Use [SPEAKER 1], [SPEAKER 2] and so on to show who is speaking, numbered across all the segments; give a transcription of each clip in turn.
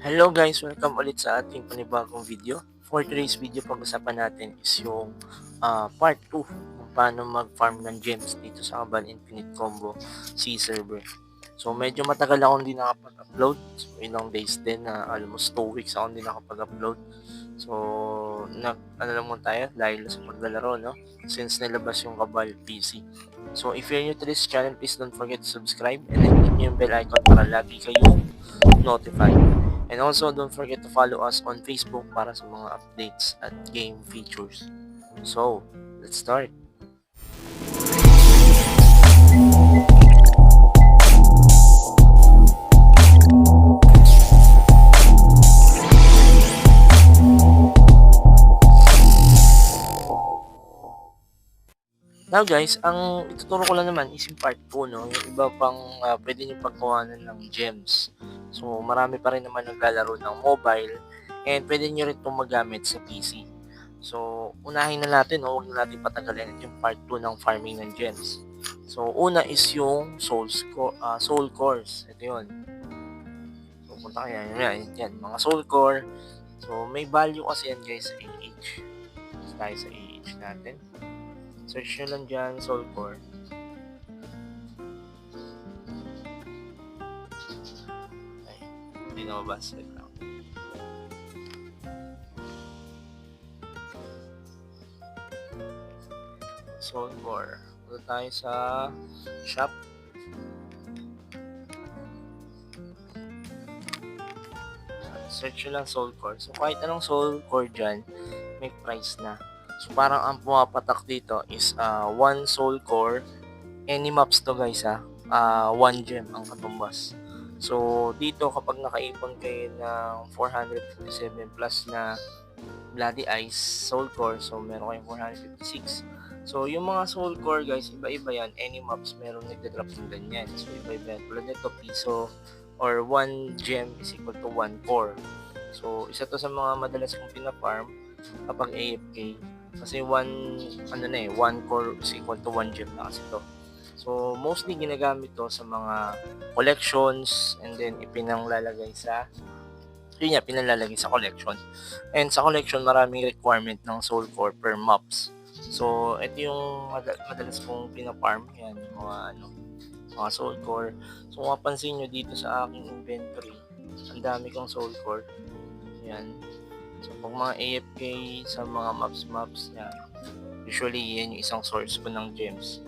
[SPEAKER 1] Hello guys, welcome ulit sa ating panibagong video. For today's video, pag-usapan natin is yung part 2 kung paano mag-farm ng gems dito sa Kabal Infinite Combo C server. So medyo matagal ako hindi nakapag-upload. So ilang days din na almost 2 weeks ako hindi nakapag-upload. So ano lang muna tayo dahil sa paglalaro, no? Since nilabas yung Kabal PC. So if you're new to this channel, please don't forget to subscribe and then click yung bell icon para lagi kayong notified. And also, don't forget to follow us on Facebook para sa mga updates at game features. So, let's start. Now guys, ang ituturo ko lang naman is yung part 2, no? Yung iba pang pwede nyo pagkuhanan ng gems. So, marami pa rin naman naglalaro ng mobile and pwede nyo rin itong magamit sa PC. So, unahin na natin, no? Huwag na natin patagalin. Ito yung part 2 ng farming ng gems. So, una is yung soul cores. Ito yun. So, punta kaya yan, mga soul core. So, may value kasi yan guys sa AH. So, tayo sa AH natin. Search nyo lang dyan, soul core. Ay, hindi na mabasa. Wait lang. Soul core. Punta tayo sa shop. Search nyo lang soul core. So, kahit anong soul core dyan, may price na. So, parang ang pumapatak dito is 1 soul core. Any maps to guys 1 gem ang katumbas. So, dito kapag nakaipon kayo ng 457 plus na Bloody Eyes Soul Core, so meron kayong 456. So, yung mga Soul Core guys, iba-iba yan. Any maps meron nagda-drop ng ganyan. So, iba-iba yan. Tulad nito, piso or 1 gem is equal to 1 core. So, isa to sa mga madalas kong pina-farm kapag AFK. Kasi 1 core is equal to 1 gem na kasi to. So, mostly ginagamit to sa mga collections and then ipinanglalagay sa pinalalagay sa collection. And sa collection, maraming requirement ng soul core per maps. So, ito yung madalas kong pina-farm. Yan, yung mga soul core. So, kung mapansin nyo dito sa aking inventory, ang dami kong soul core. Yan. So, pag mga AFK sa mga maps, yan. Usually, yan yung isang source ko ng gems.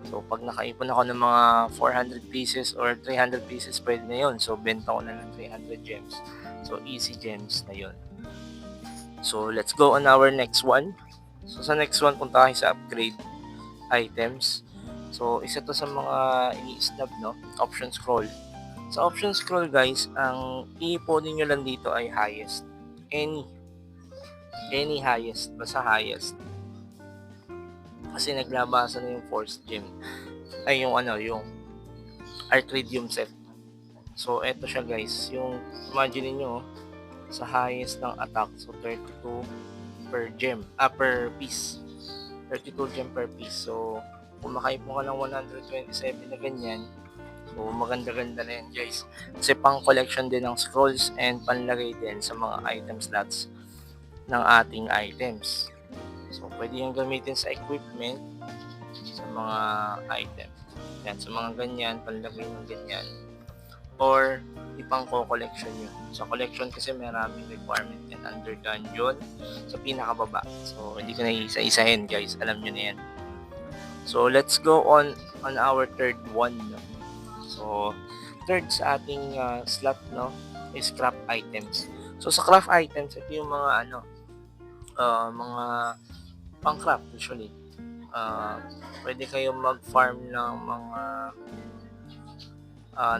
[SPEAKER 1] So, pag nakaipon ako ng mga 400 pieces or 300 pieces, pwede na yun. So, benta ko na ng 300 gems. So, easy gems na yun. So, let's go on our next one. So, sa next one, punta kayo sa upgrade items. So, isa to sa mga ini-snap, no? Option scroll. Sa option scroll, guys, ang iiponin nyo lang dito ay highest. Any highest. Basta highest. Kasi naglabasa na yung force gem. Ay, yung Artridium set. So, eto siya guys. Yung, imagine niyo sa highest ng attack. So, 32 per gem. Per piece. 32 gem per piece. So, kung makaipon ka ng 127 na ganyan, so, maganda-ganda na yan guys. Kasi pang collection din ng scrolls and panlagay din sa mga item slots ng ating items. So, pwede yung gamitin sa equipment, sa mga item. Yan, sa mga ganyan, panlagay ng ganyan. Or, ipang co-collection nyo. Sa collection kasi maraming requirement yan. Under dungeon, sa pinakababa. So, hindi ko na isa-isahin guys. Alam nyo na yan. So, let's go on our third one. No? So, third sa ating slot, no, is craft items. So, sa craft items, ito yung mga mga pang-craft usually. Pwede kayong mag-farm ng mga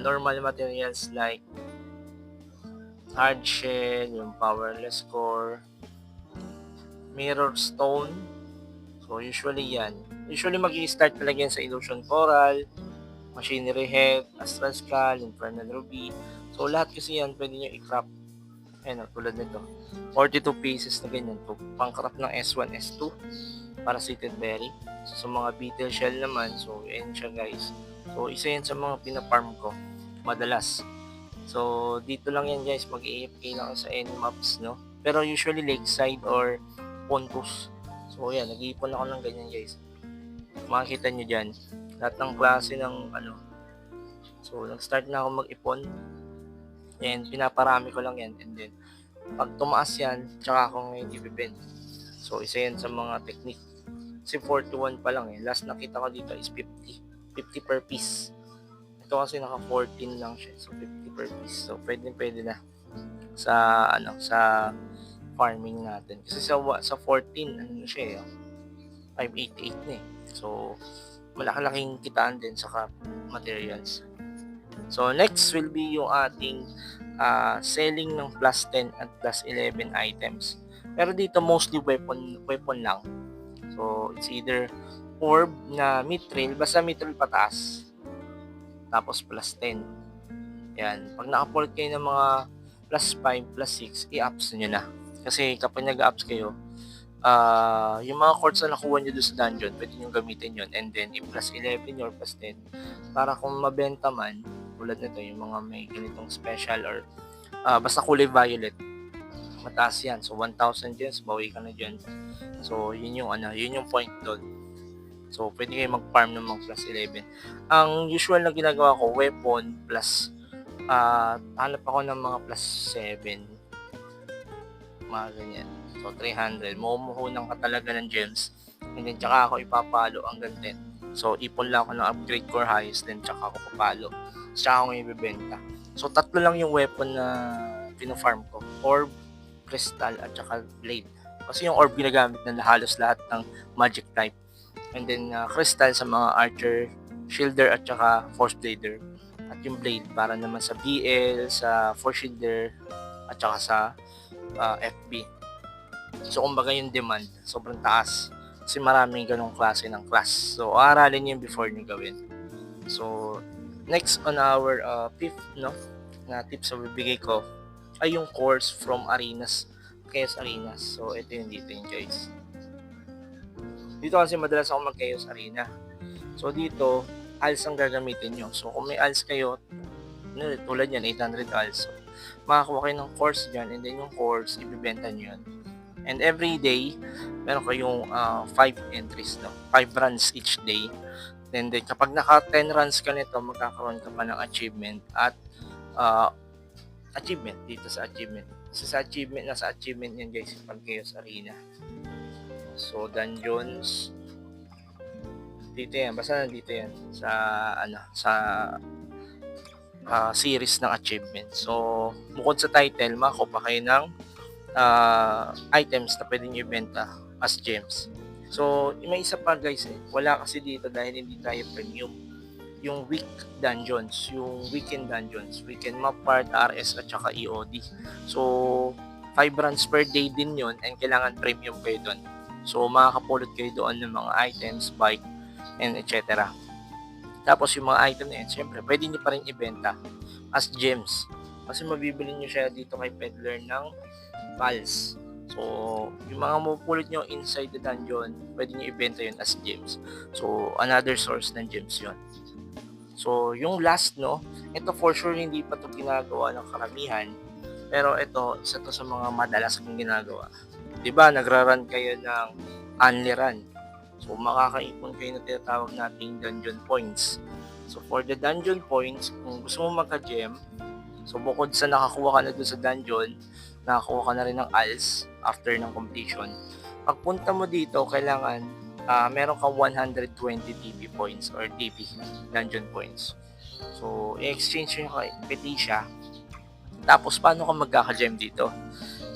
[SPEAKER 1] normal materials like hard shell, yung powerless core, mirror stone. So, usually yan. Usually mag-i-start talaga yan sa illusion coral, machinery head, astral skull, infernal ruby. So, lahat kasi yan pwede nyo i-craft. Ayan, tulad nito. 42 pieces na ganyan. So, pang-craft ng S1, S2 para seated berry. So, sa mga beetle shell naman, so, yan siya guys. So, isa yan sa mga pina-farm ko. Madalas. So, dito lang yan guys, mag-AFK lang sa any maps, no? Pero usually lakeside or pontus. So, yan, nag-iipon ako ng ganyan guys. Makikita nyo dyan, lahat ng klase ng ano. So, nag-start na ako mag-ipon. And pinaparami ko lang yan. And then, pag tumaas yan, tsaka ako ngayon ibibend. So, isa yan sa mga technique. Kasi 41 pa lang eh. Last nakita ko dito is 50. 50 per piece. Ito kasi naka 14 lang siya. So, 50 per piece. So, pwede na sa sa farming natin. Kasi sa 14, ano na siya eh. 588 na eh. So, malaki-laking kitaan din sa materials. So, next will be yung ating selling ng plus 10 at plus 11 items. Pero dito, mostly weapon lang. So, it's either orb na mithril, basta mithril pataas. Tapos plus 10. Yan. Pag naka-port kayo ng mga plus 5, plus 6, i-ups nyo na. Kasi kapag nag-ups kayo, yung mga quartz na nakuha nyo doon sa dungeon, pwede nyo gamitin yun. And then, i-plus 11 or plus 10. Para kung mabenta man, tulad nito, yung mga may ganitong special or basta kulay violet, mataas yan. So, 1,000 gems, bawi ka na dyan. So, yun yung point doon. So, pwede kayo mag-farm ng mga plus 11. Ang usual na ginagawa ko, weapon plus, hanap ako ng mga plus 7. Mga ganyan. So, 300. Mumuhunan ka talaga ng gems. And then, tsaka ako ipapalo hanggang 10. So, ipon lang ako ng upgrade core highest. Then, tsaka ako papalo. Tsaka ako ibibenta. So, 3 lang yung weapon na pino-farm ko. Orb, crystal, at tsaka blade. Kasi yung orb ginagamit na halos lahat ng magic type. And then, crystal sa mga archer, shielder, at tsaka force blader. At yung blade para naman sa BL, sa force shielder, at tsaka sa FB. So, kumbaga yung demand, sobrang taas. Kasi maraming ganong klase ng class. So, aralin nyo before nyo gawin. So, next on our fifth na tips na bibigay ko ay yung course from Arenas, Chaos Arenas. So, ito yung dito yung guys. Dito kasi madalas ako mag-Chaos Arena. So, dito, ALS ang gagamitin nyo. So, kung may ALS kayo, tulad yan, 800 ALS. So, makakuha kayo ng course dyan, and then yung course, ibibenta nyo yun. And every day, meron kayong 5 entries, 5 runs each day. And then, kapag naka 10 runs ka nito, magkakaroon ka pa ng achievement at achievement dito sa achievement. So, sa achievement yan guys, pag Chaos Arena. So, dungeons, dito yan, basta nandito yan sa series ng achievement. So, bukod sa title, makakuha kayo ng items na pwede nyo ibenta as gems. So, may isa pa guys wala kasi dito dahil hindi tayo premium. Yung week dungeons, yung weekend dungeons, weekend map part, RS at saka EOD. So, 5 runs per day din yun and kailangan premium kayo doon. So, makakapulot kayo doon ng mga items, bike, and etc. Tapos yung mga item na yun, syempre, pwede nyo pa rin ibenta as gems. Kasi mabibili nyo siya dito kay peddler ng pals. So, yung mga mapupulot nyo inside the dungeon, pwede nyo ibenta yun as gems. So, another source ng gems yun. So, yung last, ito for sure hindi pa to ginagawa ng karamihan. Pero ito, isa to sa mga madalas kong ginagawa. Diba, nagra-run kayo ng only run. So, makakaipon kayo na tinatawag nating dungeon points. So, for the dungeon points, kung gusto mo magka-gem, so bukod sa nakakuha ka na doon sa dungeon, nakakuha ka na rin ng ALS after ng completion. Pagpunta mo dito, kailangan meron kang 120 TP points or TP, dungeon points. So, i-exchange nyo kay Petisha. Tapos, paano ka magkaka-gem dito?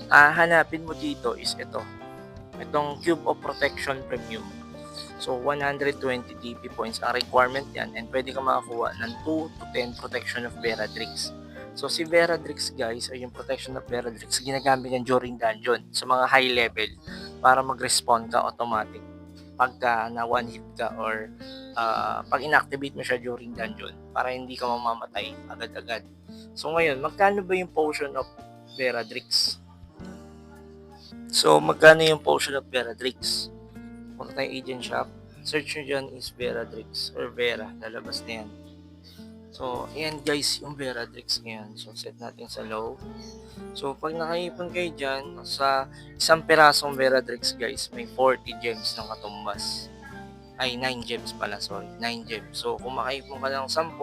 [SPEAKER 1] Hanapin mo dito is itong Cube of Protection Premium. So, 120 TP points ang requirement yan and pwede ka makakuha ng 2 to 10 Protection of Beradrix. So, si Beradrix guys, ay yung Protection of Beradrix, ginagamit yan during dungeon sa mga high level para mag-respawn ka automatic pagka na one hit ka or pag inactivate mo siya during dungeon para hindi ka mamamatay agad-agad. So, ngayon, magkano ba yung Potion of Beradrix? So, magkano yung Potion of Beradrix? Punta tayo agent shop. Search nyo dyan is Beradrix or Vera. Lalabas na yan. So, ayan guys, yung Veradrix ngayon. So, set natin sa low. So, pag nakaipon kayo dyan, sa isang pirasong Veradrix guys, may 40 gems ng katumbas. Ay, 9 gems pala, sorry. 9 gems. So, kung makaipon ka ng 10,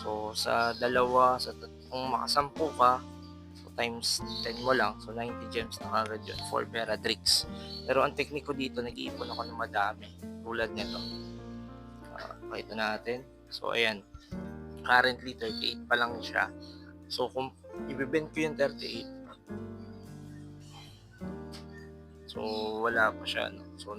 [SPEAKER 1] so sa dalawa, kung makasampu ka, so times 10 mo lang, so 90 gems na kagad yun for Veradrix. Pero ang teknik ko dito, nag-iipon ako ng madami. Tulad nito. Pakita natin. So, ayan. Currently, 38 pa lang siya. So, kung ibibend ko yung 38, so, wala pa siya. No? So,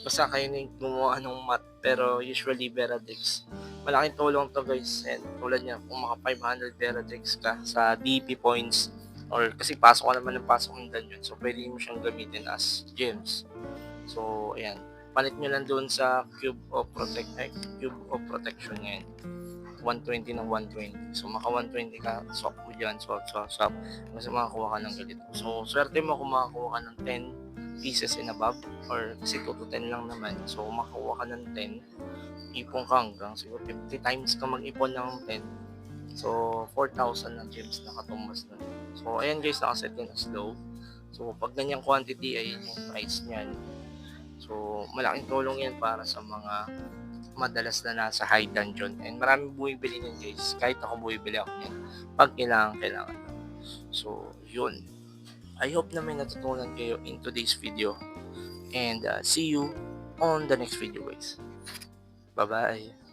[SPEAKER 1] basta kayo na yung gumawa ng math. Pero usually, Veradrix, malaking tulong to guys. And tulad niya, kung maka 500 Veradrix ka sa DP points, or kasi pasok ka naman ng pasok ng dungeon. So, pwede mo siyang gamitin as gems. So, ayan. Palit nyo lang doon sa Cube of Protection ngayon. 120 ng 120. So, maka 120 ka, swap mo dyan, swap. Kasi makakuha ka ng ganito. So, swerte mo kung makakuha ka ng 10 pieces and above, or kasi 2 to 10 lang naman. So, kung makakuha ka ng 10, ipon ka hanggang siguro 50 times ka mag-ipon ng 10. So, 4,000 na gems na katumbas na. So, ayan guys, nakaset yun as low. So, pag ganyang quantity, ay yung price niyan. So, malaking tulong yan para sa mga madalas na nasa high dungeon, and maraming bumibili niyan guys, kahit ako bumibili ako niyan pag kailangan. So yun, I hope na may natutunan kayo in today's video, and see you on the next video guys. Bye bye.